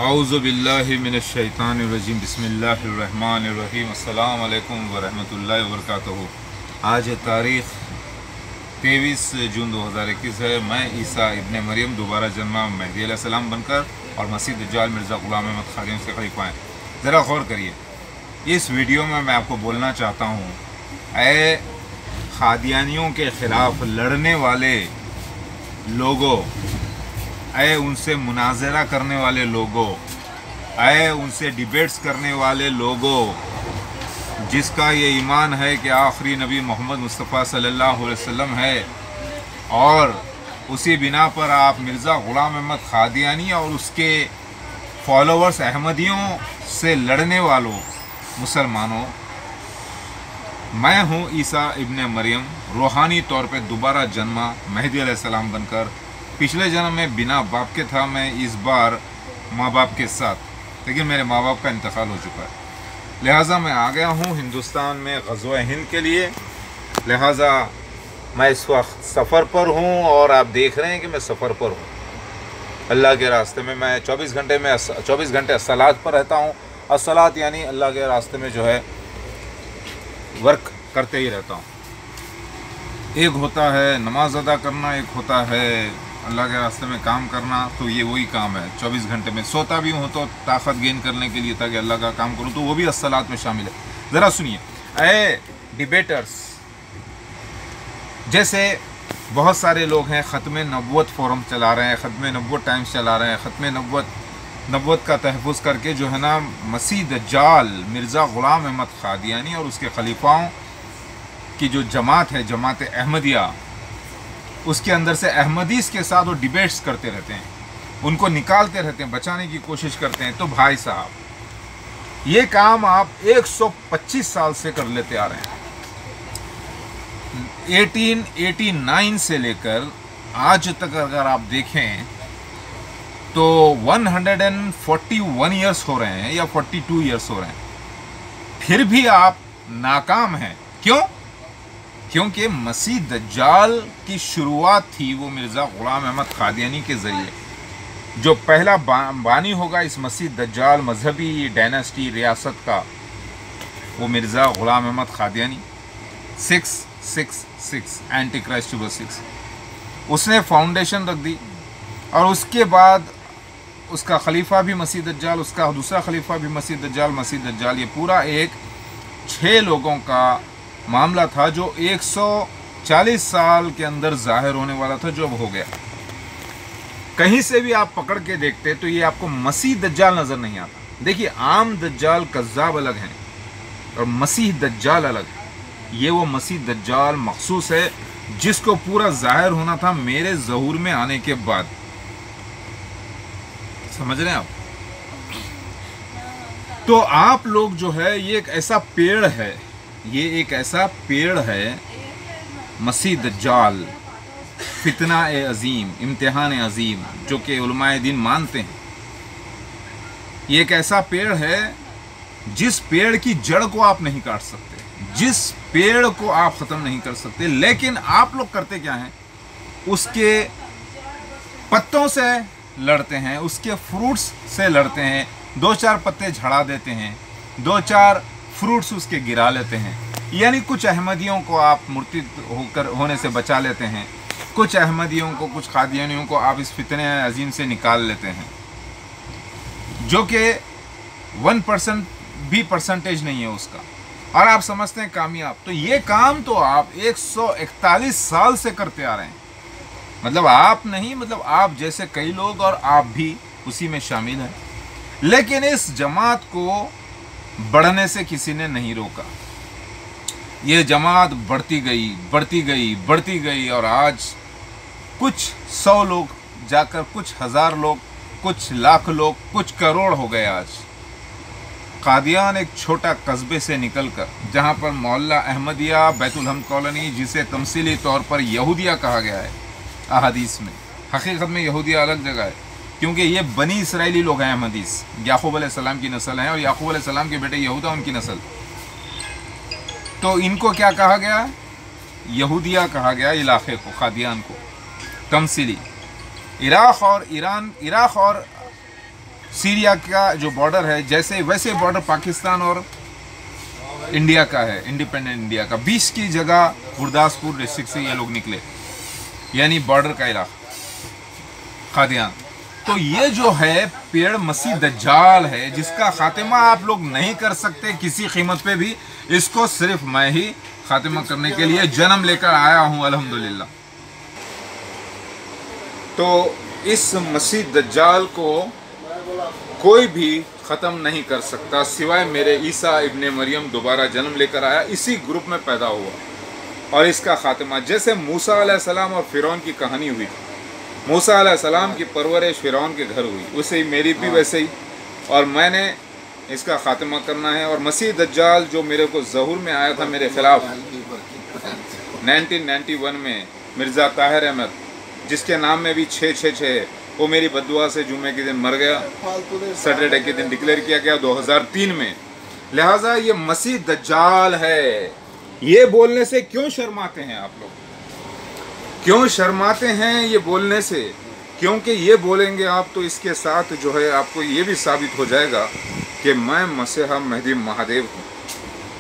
औज़ु बिल्लाहि मिनश्शैतानिर्रजीम बिस्मिल्लाहिर्रहमानिर्रहीम अस्सलामु अलैकुम वरहमतुल्लाहि वबरकातुहू। आज तारीख़ 23 जून 2021 है। मैं ईसा इब्ने मरियम दोबारा जन्मा मेहदी अलैहिस्सलाम बनकर और मसीह दज्जाल मिर्ज़ा ग़ुलाम अहमद ख़ादियानी से खलीफा हैं। ज़रा गौर करिए, इस वीडियो में मैं आपको बोलना चाहता हूँ, ऐ ख़ादियानियों के ख़िलाफ़ लड़ने वाले लोगों, ऐ उनसे मुनाज़रा करने वाले लोगों, ऐ उनसे डिबेट्स करने वाले लोगों, जिसका ये ईमान है कि आखिरी नबी मोहम्मद मुस्तफ़ा सल्लल्लाहु अलैहि वसल्लम है और उसी बिना पर आप मिर्ज़ा ग़ुलाम अहमद ख़ादियानी और उसके फॉलोवर्स अहमदियों से लड़ने वालों मुसलमानों, मैं हूँ ईसा इब्ने मरियम, रूहानी तौर पे दोबारा जन्मा मेहदी अलैहिस्सलाम बनकर। पिछले जन्म में बिना बाप के था मैं, इस बार माँ बाप के साथ, लेकिन मेरे माँ बाप का इंतकाल हो चुका है। लिहाजा मैं आ गया हूँ हिंदुस्तान में ग़ज़वा हिंद के लिए। लिहाजा मैं इस वक्त सफ़र पर हूँ और आप देख रहे हैं कि मैं सफ़र पर हूँ अल्लाह के रास्ते में। मैं 24 घंटे अस्सलात पर रहता हूँ। अस्सलात यानी अल्लाह के रास्ते में जो है वर्क करते ही रहता हूँ। एक होता है नमाज अदा करना, एक होता है अल्लाह के रास्ते में काम करना, तो ये वही काम है। 24 घंटे में सोता भी हूँ तो ताकत गेन करने के लिए, ताकि अल्लाह का काम करूँ, तो वो भी अस्सलात में शामिल है। ज़रा सुनिए, ऐ डिबेटर्स, जैसे बहुत सारे लोग हैं ख़त्म नबूवत फोरम चला रहे हैं, ख़त्म नबूवत टाइम्स चला रहे हैं, ख़त्म नबूवत का तहफ़्फ़ुज़ करके जो है ना मसीह दज्जाल मिर्ज़ा ग़ुलाम अहमद ख़ादियानी और उसके खलीफाओं की जो जमात है, जमात अहमदिया, उसके अंदर से अहमदीस के साथ वो डिबेट्स करते रहते हैं, उनको निकालते रहते हैं, बचाने की कोशिश करते हैं। तो भाई साहब, ये काम आप 125 साल से कर लेते आ रहे हैं। 1889 से लेकर आज तक अगर आप देखें तो 141 ईयर्स हो रहे हैं या 42 ईयर्स हो रहे हैं, फिर भी आप नाकाम हैं। क्यों? क्योंकि मसीह दज्जाल की शुरुआत थी वो मिर्ज़ा ग़ुलाम अहमद ख़ादियानी के ज़रिए। जो पहला बानी होगा इस मसीह दज्जाल मजहबी डायनेस्टी रियासत का, वो मिर्ज़ा ग़ुलाम अहमद ख़ादियानी 666 एंटी क्राइस्ट 6, उसने फाउंडेशन रख दी। और उसके बाद उसका खलीफा भी मसीह दज्जाल, उसका दूसरा खलीफा भी मसीह दज्जाल, ये पूरा एक 6 लोगों का मामला था, जो 140 साल के अंदर जाहिर होने वाला था, जो अब हो गया। कहीं से भी आप पकड़ के देखते तो ये आपको मसीह दज्जाल नज़र नहीं आता। देखिए, आम दज्जाल कज़्ज़ाब अलग हैं और मसीह दज्जाल अलग है। ये वो मसीह दज्जाल मखसूस है जिसको पूरा जाहिर होना था मेरे ज़हूर में आने के बाद। समझ रहे हैं आप? तो आप लोग जो है, ये एक ऐसा पेड़ है, ये एक ऐसा पेड़ है, मसीह दज्जाल, फितना ए अजीम, इम्तिहान ए अजीम, जो कि उलमाए दीन मानते हैं। ये एक ऐसा पेड़ है जिस पेड़ की जड़ को आप नहीं काट सकते, जिस पेड़ को आप ख़त्म नहीं कर सकते। लेकिन आप लोग करते क्या हैं? उसके पत्तों से लड़ते हैं, उसके फ्रूट्स से लड़ते हैं, 2-4 पत्ते झड़ा देते हैं, 2-4 फ्रूट्स उसके गिरा लेते हैं। यानी कुछ अहमदियों को आप मुर्तिद होने से बचा लेते हैं, कुछ अहमदियों को, कुछ ख़ादियानियों को आप इस फितने अजीम से निकाल लेते हैं, जो कि 1% भी परसेंटेज नहीं है उसका, और आप समझते हैं कामयाब। तो ये काम तो आप 141 साल से करते आ रहे हैं। मतलब आप नहीं, मतलब आप जैसे कई लोग, और आप भी उसी में शामिल हैं। लेकिन इस जमात को बढ़ने से किसी ने नहीं रोका। ये जमात बढ़ती गई और आज कुछ 100 लोग जाकर कुछ हज़ार लोग, कुछ लाख लोग, कुछ करोड़ हो गए। आज कादियान एक छोटा कस्बे से निकलकर, जहाँ पर मोहल्ला अहमदिया, बैतुल हम्द कॉलोनी, जिसे तमसीली तौर पर यहूदिया कहा गया है अहादीस में, हकीकत में यहूदिया अलग जगह है, क्योंकि ये बनी इसराइली लोग हैं। अहमदीस याकूब अलैहिस्सलाम की नस्ल हैं और याकूब अलैहिस्सलाम के बेटे यहूदा उनकी नस्ल। तो इनको क्या कहा गया? यहूदिया कहा गया इलाके को, कादियान को। तमसीली इराक़ और सीरिया का जो बॉर्डर है जैसे वैसे बॉर्डर पाकिस्तान और इंडिया का है, इंडिपेंडेंट इंडिया का। 20 की जगह गुरदासपुर डिस्ट्रिक्ट से ये लोग निकले, यानी बॉर्डर का इलाका कादियान। तो ये जो है पेड़ मसीह दज्जाल है, जिसका खात्मा आप लोग नहीं कर सकते किसी कीमत पे भी। इसको सिर्फ मैं ही खात्मा करने के लिए जन्म लेकर आया हूँ, अल्हम्दुलिल्लाह। तो इस मसीह दज्जाल को कोई भी ख़त्म नहीं कर सकता सिवाय मेरे ईसा इब्ने मरियम दोबारा जन्म लेकर आया, इसी ग्रुप में पैदा हुआ। और इसका खात्मा जैसे मूसा अलैहिस्सलाम और फ़िरौन की कहानी हुई थी, मूसा अलैहिस्सलाम की परवरिश फ़िरौन के घर हुई, वैसे ही मेरी भी वैसे ही। और मैंने इसका खात्मा करना है। और मसीह दज्जाल जो मेरे को ज़हूर में आया था मेरे ख़िलाफ़ 1991 में, मिर्ज़ा ताहिर अहमद, जिसके नाम में भी 666 है, वो मेरी बद्दुआ से जुमे के दिन मर गया, सैटरडे के दिन डिक्लेयर किया गया 2003 में। लिहाजा ये मसीह दज्जाल है। ये बोलने से क्यों शर्माते हैं आप लोग? क्यों शर्माते हैं ये बोलने से? क्योंकि ये बोलेंगे आप तो इसके साथ जो है आपको ये भी साबित हो जाएगा कि मैं मसीहा महदी महादेव हूँ।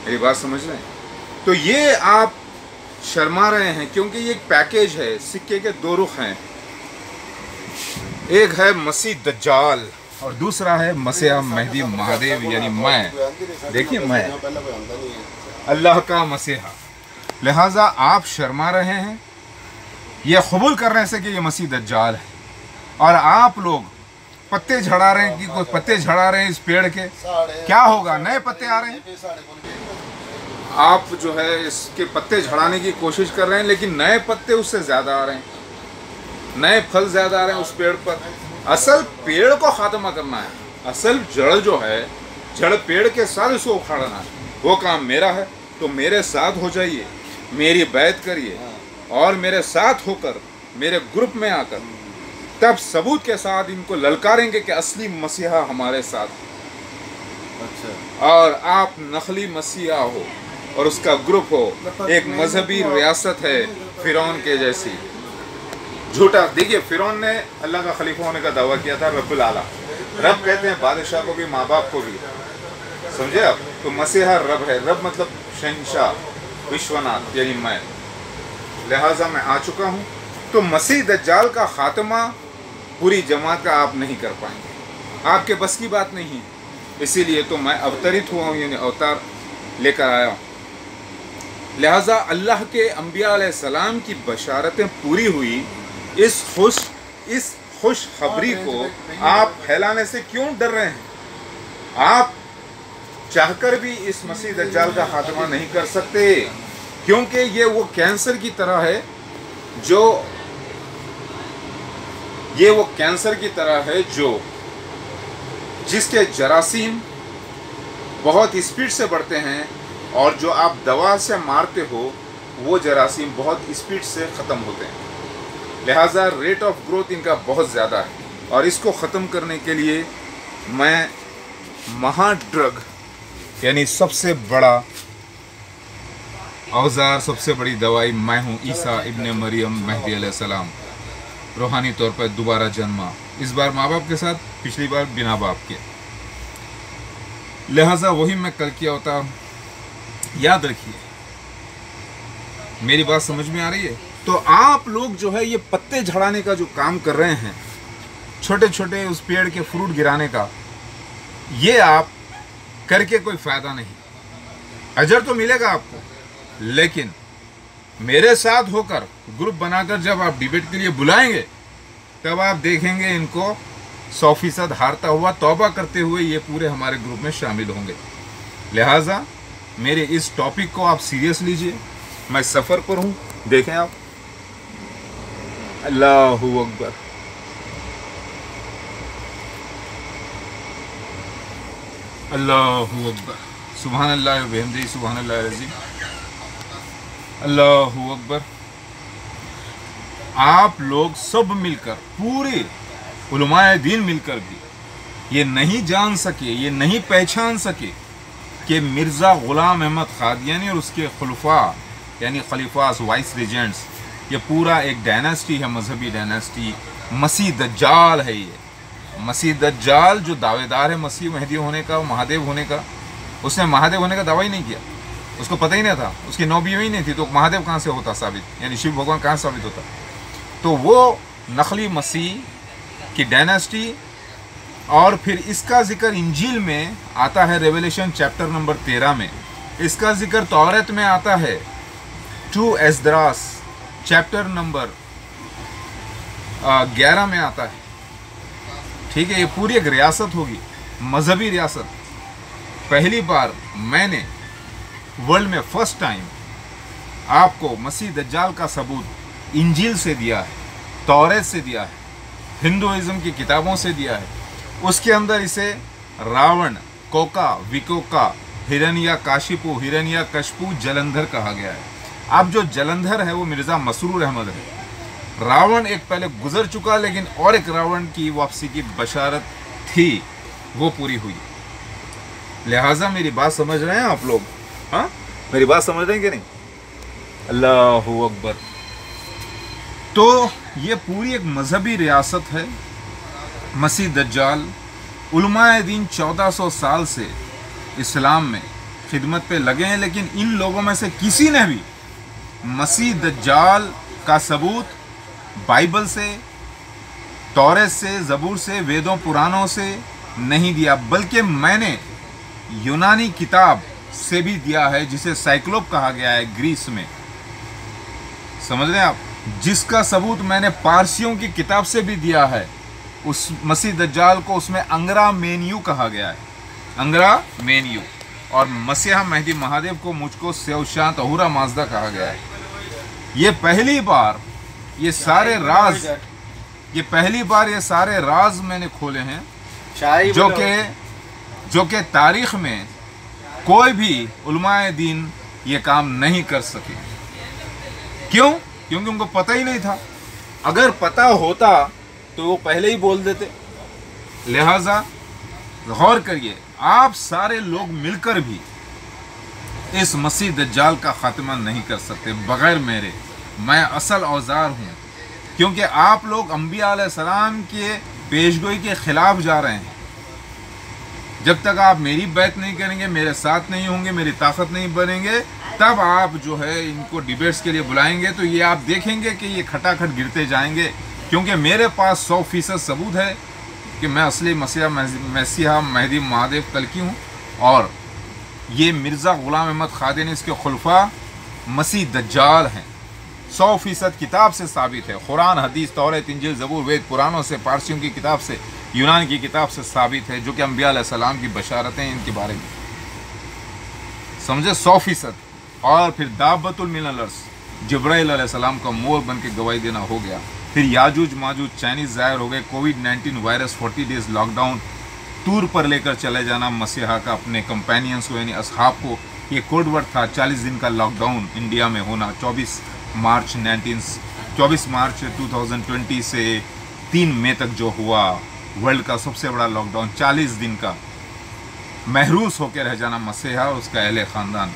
मेरी बात समझ रहे हैं? तो ये आप शर्मा रहे हैं क्योंकि ये एक पैकेज है, सिक्के के दो रुख हैं। एक है मसीह दज्जाल और दूसरा है मसीहा महदी महादेव, यानी मैं। देखिए, मैं अल्लाह का मसीहा। लिहाजा आप शर्मा रहे हैं ये कबूल करने से कि ये मसीह दज्जाल है, और आप लोग पत्ते झड़ा रहे हैं कि कोई पत्ते झड़ा रहे हैं इस पेड़ के। क्या होगा? नए पत्ते आ रहे हैं, आप जो है इसके पत्ते झड़ाने की कोशिश कर रहे हैं, लेकिन नए पत्ते उससे ज़्यादा आ रहे हैं, नए फल ज़्यादा आ रहे हैं उस पेड़ पर। असल पेड़ को ख़ात्मा करना है, असल जड़ जो है, जड़ पेड़ के साथ उसको उखाड़ना है, वो काम मेरा है। तो मेरे साथ हो जाइए, मेरी बैत करिए और मेरे साथ होकर मेरे ग्रुप में आकर तब सबूत के साथ इनको ललकारेंगे कि असली मसीहा हमारे साथ। अच्छा। और आप नकली मसीहा हो और उसका ग्रुप हो, एक मजहबी रियासत है फ़िरौन के जैसी झूठा। देखिए, फ़िरौन ने अल्लाह का खलीफा होने का दावा किया था, रब्बुल आला। रब कहते हैं बादशाह को भी, माँ बाप को भी, समझे आप? तो मसीहा रब है। रब मतलब शहंशाह, विश्वनाथ, यानी मैं। लिहाजा मैं आ चुका हूँ। तो मसीह दज्जाल का खात्मा पूरी जमात का आप नहीं कर पाएंगे, आपके बस की बात नहीं है। इसीलिए तो मैं अवतरित हुआ हूँ, यानी अवतार लेकर आया हूँ। लिहाजा अल्लाह के अंबिया अलैहिस्सलाम की बशारतें पूरी हुई, इस खुश खबरी को आप फैलाने से क्यों डर रहे हैं? आप चाहकर भी इस मसीह दज्जाल का खात्मा नहीं कर सकते, क्योंकि ये वो कैंसर की तरह है जो जिसके जरासीम बहुत स्पीड से बढ़ते हैं, और जो आप दवा से मारते हो वो जरासीम बहुत स्पीड से ख़त्म होते हैं। लिहाजा रेट ऑफ ग्रोथ इनका बहुत ज़्यादा है, और इसको ख़त्म करने के लिए मैं महाड्रग, यानी सबसे बड़ा औजार, सबसे बड़ी दवाई मैं हूँ, ईसा इब्ने मरियम महदी अलैहिस्सलाम, रूहानी तौर पर दोबारा जन्मा। इस बार माँ बाप के साथ, पिछली बार बिना बाप के। लिहाजा वही मैं कल किया होता। याद रखिए, मेरी बात समझ में आ रही है? तो आप लोग जो है ये पत्ते झड़ाने का जो काम कर रहे हैं, छोटे छोटे उस पेड़ के फ्रूट गिराने का, ये आप करके कोई फ़ायदा नहीं। अजर तो मिलेगा आपको, लेकिन मेरे साथ होकर ग्रुप बनाकर जब आप डिबेट के लिए बुलाएंगे, तब आप देखेंगे इनको 100% हारता हुआ, तौबा करते हुए ये पूरे हमारे ग्रुप में शामिल होंगे। लिहाजा मेरे इस टॉपिक को आप सीरियस लीजिए। मैं सफ़र पर हूँ, देखें आप। अल्लाहु अकबर, अल्लाहु अकबर, सुभान अल्लाह व बिहम्दिही, सुभान अल्लाह अज़ीम, अल्लाहु अकबर। आप लोग सब मिलकर, पूरे उलमाए दीन मिलकर भी ये नहीं जान सके, ये नहीं पहचान सके कि मिर्ज़ा ग़ुलाम अहमद क़ादियानी और उसके खुलफा, यानी खलीफास, वाइस रेजेंट्स, ये पूरा एक डायनेस्टी है, मजहबी डायनेस्टी। मसीह दज्जाल है ये, مسیح دجال جو دعویدار ہے مسیح مہدی ہونے کا، مہادیو ہونے کا، اس نے مہادیو ہونے کا دعویٰ ہی نہیں کیا، اس کو پتہ ہی نہیں تھا، اس کی نو بیوی ہی نہیں تھی، تو مہادیو کہاں سے ہوتا ثابت، یعنی شیو بھگوان کہاں ثابت ہوتا؟ تو وہ نقلی مسیح کی ڈائناسٹی، اور پھر اس کا ذکر انجیل میں آتا ہے ریویلیشن چیپٹر نمبر 13 میں، اس کا ذکر توریت میں آتا ہے 2 ایزدراس چیپٹر نمبر 11 میں آتا ہے، ٹھیک ہے۔ یہ پوری ایک ریاست ہوگی، مذہبی ریاست۔ پہلی بار میں نے ورلڈ میں فرسٹ ٹائم آپ کو مسیح دجال کا ثبوت انجیل سے دیا ہے، توریت سے دیا ہے، ہندوازم کی کتابوں سے دیا ہے۔ اس کے اندر اسے راون، کوکا، وکوکا، ہرنیا کاشپو، ہرنیا کشپو، جلندھر کہا گیا ہے۔ اب جو جلندھر ہے وہ مرزا مسرور احمد ہے۔ راون ایک پہلے گزر چکا، لیکن اور ایک راون کی واپسی کی بشارت تھی، وہ پوری ہوئی۔ لہٰذا میری بات سمجھ رہے ہیں آپ لوگ؟ ہاں، میری بات سمجھ رہے ہیں کہ نہیں؟ اللہ اکبر۔ تو یہ پوری ایک مذہبی ریاست ہے۔ مسیح دجال، علماء دین 1400 سال سے اسلام میں خدمت پہ لگے ہیں، لیکن ان لوگوں میں سے کسی نے بھی مسیح دجال کا ثبوت بائبل سے، توریت سے، زبور سے، ویدوں پرانوں سے نہیں دیا، بلکہ میں نے یونانی کتاب سے بھی دیا ہے، جسے سائیکلوپ کہا گیا ہے گریس میں، سمجھ رہے ہیں آپ، جس کا ثبوت میں نے پارسیوں کی کتاب سے بھی دیا ہے۔ اس مسیح دجال کو اس میں انگرا مینیو کہا گیا ہے، انگرا مینیو، اور مسیح مہدی مہادیو کو مجھ کو سیوشانت اہورا مازدہ کہا گیا ہے۔ یہ پہلی بار یہ سارے راز، یہ پہلی بار یہ سارے راز میں نے کھولے ہیں، جو کہ تاریخ میں کوئی بھی علماء دین یہ کام نہیں کر سکے۔ کیوں؟ کیونکہ ان کو پتہ ہی نہیں تھا۔ اگر پتہ ہوتا تو وہ پہلے ہی بول دیتے۔ لہٰذا غور کریے، آپ سارے لوگ مل کر بھی اس مسیح دجال کا خاتمہ نہیں کر سکتے بغیر میرے۔ میں اصل اوزار ہوں، کیونکہ آپ لوگ انبیاء علیہ السلام کے پیشگوئی کے خلاف جا رہے ہیں۔ جب تک آپ میری بیعت نہیں کریں گے، میرے ساتھ نہیں ہوں گے، میری طاقت نہیں بنیں گے، تب آپ جو ہے ان کو ڈیبیٹس کے لیے بلائیں گے تو یہ آپ دیکھیں گے کہ یہ کھٹا کھٹ گرتے جائیں گے، کیونکہ میرے پاس 100% ثبوت ہے کہ میں اصلی مسیح مہدی مہادیو کلکی ہوں، اور یہ مرزا غلام احمد قادیانی اس کے خلفاء مسیح دجال ہیں۔ 100% کتاب سے ثابت ہے، قرآن، حدیث، توریت، انجیل، زبور، وید پرانوں سے، پارسیوں کی کتاب سے، یونان کی کتاب سے ثابت ہے، جو کہ انبیاء علیہ السلام کی بشارتیں ان کے بارے میں، سمجھے، 100%۔ اور پھر دابۃ من الارض، جبرائیل علیہ السلام کا مور بن کے گواہی دینا ہو گیا۔ پھر یاجوج ماجوج چائنیز ظاہر ہو گئے، کووڈ-19 virus, 40 days lockdown, tour پر لے کر چلے جانا مسیحا کا اپنے کمپینینز کو، یعنی اصحاب کو۔ یہ کوڈ ورڈ تھا 40 دن کا لاک ڈاؤن انڈیا میں ہونا، 24 مارچ 2020 سے 3 مئی تک جو ہوا، ورلڈ کا سب سے بڑا لاک ڈاؤن، 40 دن کا محروس ہو کے رہ جانا مسیحا اور اس کا اہل خاندان،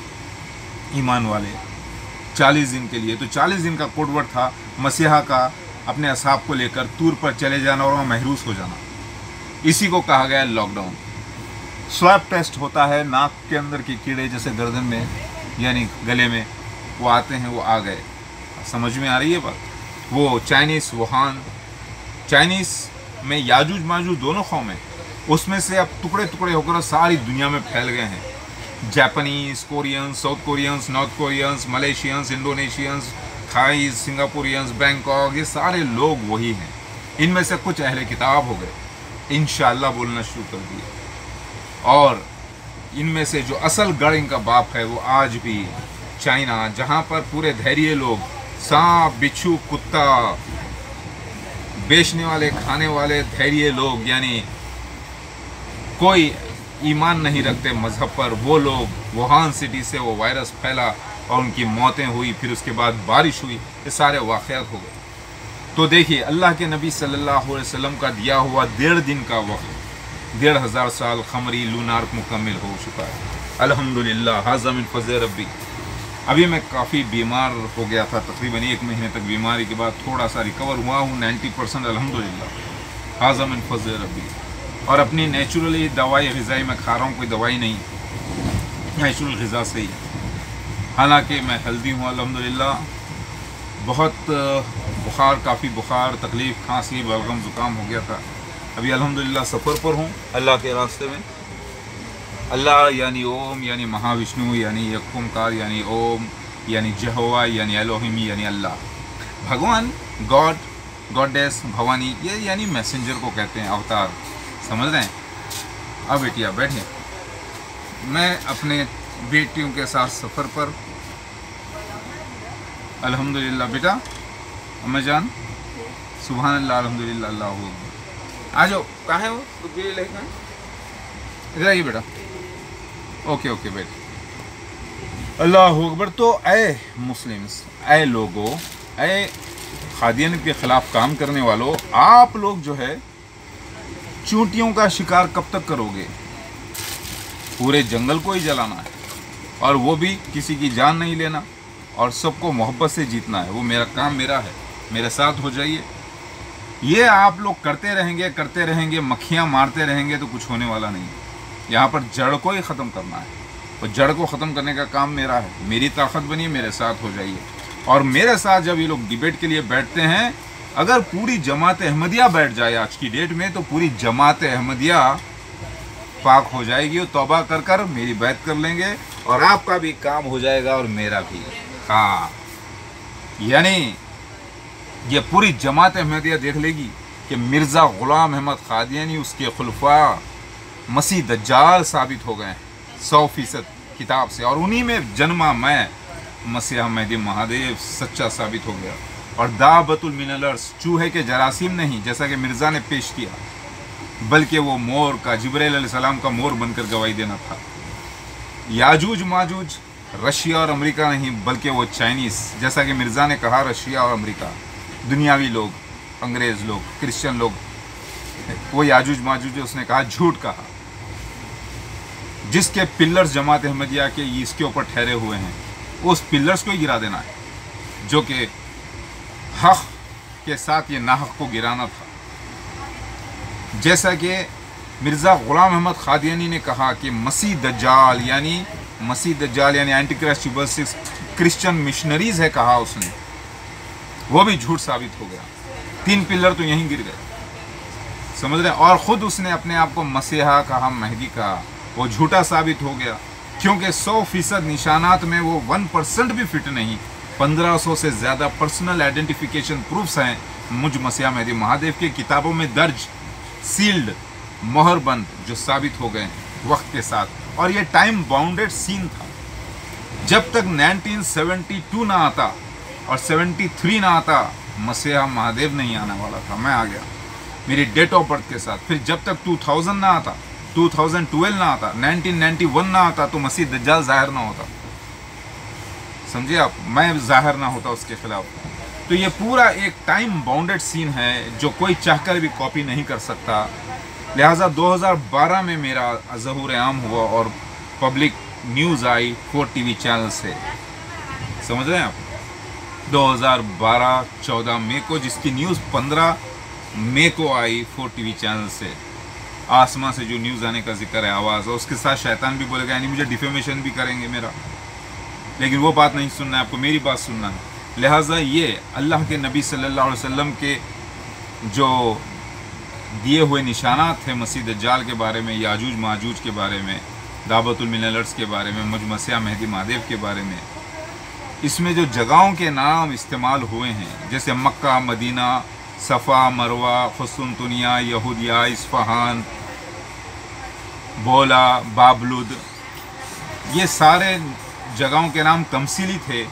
ایمان والے، 40 دن کے لیے۔ تو 40 دن کا کوڈ ورڈ تھا مسیحا کا اپنے اصحاب کو لے کر ٹور پر چلے جانا اور وہاں محروس ہو جانا، اسی کو کہا گیا لاک ڈاؤن۔ سویب ٹیسٹ ہوتا ہے، ناک کے اندر کے کیڑے جیسے گردن میں یعنی گلے میں وہ آتے ہیں، وہ آ گئے، سمجھ میں آ رہی ہے بات؟ وہ چائنیز، ووہان، چائنیز میں یاجوج ماجوج دونوں قومیں، اس میں سے اب ٹکڑے ٹکڑے ہو کر ساری دنیا میں پھیل گئے ہیں۔ Japanese, Koreans, south Koreans, north Koreans, ملیشینز، انڈونیشینز، thighs, سنگاپورینز، Bangkok, یہ سارے لوگ وہی ہیں۔ ان میں سے کچھ اہل کتاب ہو گئے، انشاءاللہ بولنا شروع کر دیے، اور ان میں سے جو اصل گڑھ ان کا باپ ہے وہ آج بھی چائنا، جہاں پر پورے دھیریے لوگ، سانپ، بچھو، کتا بیچنے والے، کھانے والے دھیریے لوگ، یعنی کوئی ایمان نہیں رکھتے مذہب پر، وہ لوگ، ووہان سٹی سے وہ وائرس پھیلا اور ان کی موتیں ہوئی، پھر اس کے بعد بارش ہوئی، یہ سارے واقعات ہو گئے۔ تو دیکھیے، اللہ کے نبی صلی اللہ علیہ وسلم کا دیا ہوا 1.5 دن کا وقت، 1500 سال قمری لونارک مکمل ہو چکا ہے، الحمدللہ، ھذا من فضل ربی۔ ابھی میں کافی بیمار ہو گیا تھا، تقریباً 1 مہینے تک بیماری کے بعد تھوڑا سا ریکور ہوا ہوں، 90% الحمدللہ۔ हाज़ा मिन फज़्ल रब्बी। और अपनी नेचुरली दवाई ग़िज़ाई मैं खा रहा हूँ, कोई दवाई नहीं, नेचुरल ग़िज़ा से ही। हालांकि मैं हेल्दी हूँ अल्हम्दुलिल्लाह। बहुत बुखार, काफ़ी बुखार, तकलीफ़, खांसी, बलगम, ज़ुकाम हो गया था। अभी अल्हम्दुलिल्लाह सफ़र पर हूँ अल्लाह के रास्ते में। अल्लाह यानी ओम, यानी महाविष्णु, यानी एक ओंकार, यानी ओम, यानी जहोवा, यानी एलोहिम, यानी अल्लाह, भगवान, गॉड, गॉडेस, भवानी, ये यानी मैसेंजर को कहते हैं, अवतार। समझ रहे हैं? अब बेटिया बैठिए। मैं अपने बेटियों के साथ सफ़र पर अल्हम्दुलिल्लाह। बेटा अम्मा जान, सुभान अल्लाह, अल्हम्दुलिल्लाह, अल्लाह हू अकबर। आ जाओ। कहाँ है वो? इधर आइए बेटा। ओके ओके बेटा। अल्लाह हू अकबर। तो ऐ मुस्लिम्स, ऐ लोगों, ऐ खादियन के ख़िलाफ़ काम करने वालों, आप लोग जो है चूंटियों का शिकार कब तक करोगे? पूरे जंगल को ही जलाना है, और वो भी किसी की जान नहीं लेना, और सबको मोहब्बत से जीतना है। वो मेरा काम मेरा है, मेरे साथ हो जाइए। ये आप लोग करते रहेंगे, मक्खियाँ मारते रहेंगे तो कुछ होने वाला नहीं। यहाँ पर जड़ को ही ख़त्म करना है, और जड़ को ख़त्म करने का काम मेरा है। मेरी ताकत बनिए, मेरे साथ हो जाइए। और मेरे साथ जब ये लोग डिबेट के लिए बैठते हैं, अगर पूरी जमात अहमदिया बैठ जाए आज की डेट में, तो पूरी जमात अहमदिया पाक हो जाएगी, और तौबा कर कर मेरी बैत कर लेंगे, और आपका भी काम हो जाएगा और मेरा भी। हाँ, यानी ये पूरी जमात अहमदिया देख लेगी कि मिर्ज़ा ग़ुलाम अहमद क़ादियानी, उसके खुलफा मसीह दज्जाल साबित हो गए हैं 100% किताब से, और उन्हीं में जन्मा मैं मसीह मेहदी महादेव सच्चा साबित हो गया। और दाबतुल मिनल अर्स, चूहे के जरासीम नहीं, जैसा कि मिर्ज़ा ने पेश किया, बल्कि वो मोर का, जिब्राइल अलैहिस्सलाम का मोर बनकर गवाही देना था। याजूज माजूज रशिया और अमेरिका नहीं, बल्कि वो चाइनीज़, जैसा कि मिर्ज़ा ने कहा, रशिया और अमेरिका, दुनियावी लोग, अंग्रेज़ लोग, क्रिश्चियन लोग, वो याजूज माजूज, उसने कहा, झूठ कहा। जिसके पिलर्स जमात अहमदिया के इसके ऊपर ठहरे हुए हैं, उस पिलर्स को ही गिरा देना है, जो कि हक के साथ ये नाहक को गिराना था। जैसा कि मिर्ज़ा ग़ुलाम अहमद क़ादियानी ने कहा कि मसीह दज्जाल यानी एंटी क्राइस्ट क्रिश्चियन मिशनरीज़ है, कहा उसने, वो भी झूठ साबित हो गया। 3 पिलर तो यहीं गिर गए, समझ रहे हैं? और ख़ुद उसने अपने आप को मसीहा कहा, महदी कहा, वो झूठा साबित हो गया, क्योंकि 100% निशानात में वो 1% भी फिट नहीं। 1500 से ज़्यादा पर्सनल आइडेंटिफिकेशन प्रूफ्स हैं मुझ मसीहा मेहदी महादेव की किताबों में दर्ज, सील्ड, मोहर बंद, जो साबित हो गए वक्त के साथ। और ये टाइम बाउंडेड सीन था। जब तक 1972 ना आता और 73 ना आता, मसीहा महादेव नहीं आने वाला था। मैं आ गया मेरी डेट ऑफ बर्थ के साथ। फिर जब तक 2000 ना आता, 2012 ना आता, 1991 ना आता, तो मसीह दज्जाल ज़ाहिर ना होता। समझिए आप, मैं ज़ाहिर ना होता उसके खिलाफ। तो ये पूरा एक टाइम बाउंडेड सीन है, जो कोई चाहकर भी कॉपी नहीं कर सकता। लिहाजा 2012 में मेरा ज़हूर आम हुआ और पब्लिक न्यूज़ आई 4 टीवी चैनल से, समझ रहे हैं आप? 2012-14 मई को, जिसकी न्यूज़ 15 मई को आई 4 टीवी चैनल से। आसमां से जो न्यूज़ आने का जिक्र है, आवाज़, और उसके साथ शैतान भी बोलेगा, यानी मुझे डिफेमेशन भी करेंगे मेरा, लेकिन वो बात नहीं सुनना है, आपको मेरी बात सुनना है। लिहाजा ये अल्लाह के नबी सल्लल्लाहु अलैहि वसल्लम के जो दिए हुए निशानात थे मसीह दज्जाल के बारे में, याजूज माजूज के बारे में, दाबतुल मिनल अर्स के बारे में, मुझ मसीहा मेहदी महादेव के बारे में, इसमें जो जगहों के नाम इस्तेमाल हुए हैं, जैसे मक्का, मदीना, सफ़ा, मरवा, खुस्तुनतुनिया, यहूदिया, इस्फहान, बोला, बाबलुद, ये सारे जगहों के नाम तमसीली थे।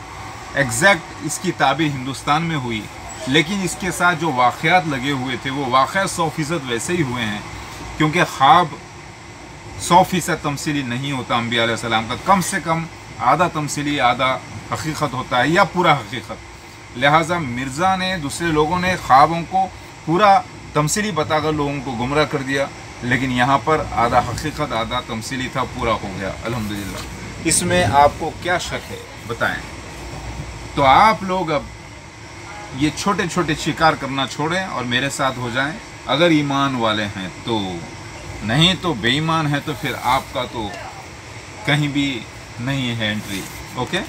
एग्जैक्ट इसकी ताबीर हिंदुस्तान में हुई, लेकिन इसके साथ जो वाक़यात लगे हुए थे वो वाक़या 100% वैसे ही हुए हैं, क्योंकि ख्वाब 100% तमसीली नहीं होता। अंबिया अलैहिस्सलाम का कम से कम आधा तमसीली, आधा हकीकत होता है, या पूरा हकीकत। लिहाजा मिर्ज़ा ने, दूसरे लोगों ने ख्वाबों को पूरा तमसीली बताकर लोगों को गुमराह कर दिया, लेकिन यहाँ पर आधा हकीकत आधा तमसीली था, पूरा हो गया अल्हम्दुलिल्लाह। इसमें आपको क्या शक है बताएं? तो आप लोग अब ये छोटे छोटे शिकार करना छोड़ें और मेरे साथ हो जाएं, اگر ایمان والے ہیں تو، نہیں تو بے ایمان ہے تو پھر آپ کا تو کہیں بھی نہیں ہے انٹری. اوکے.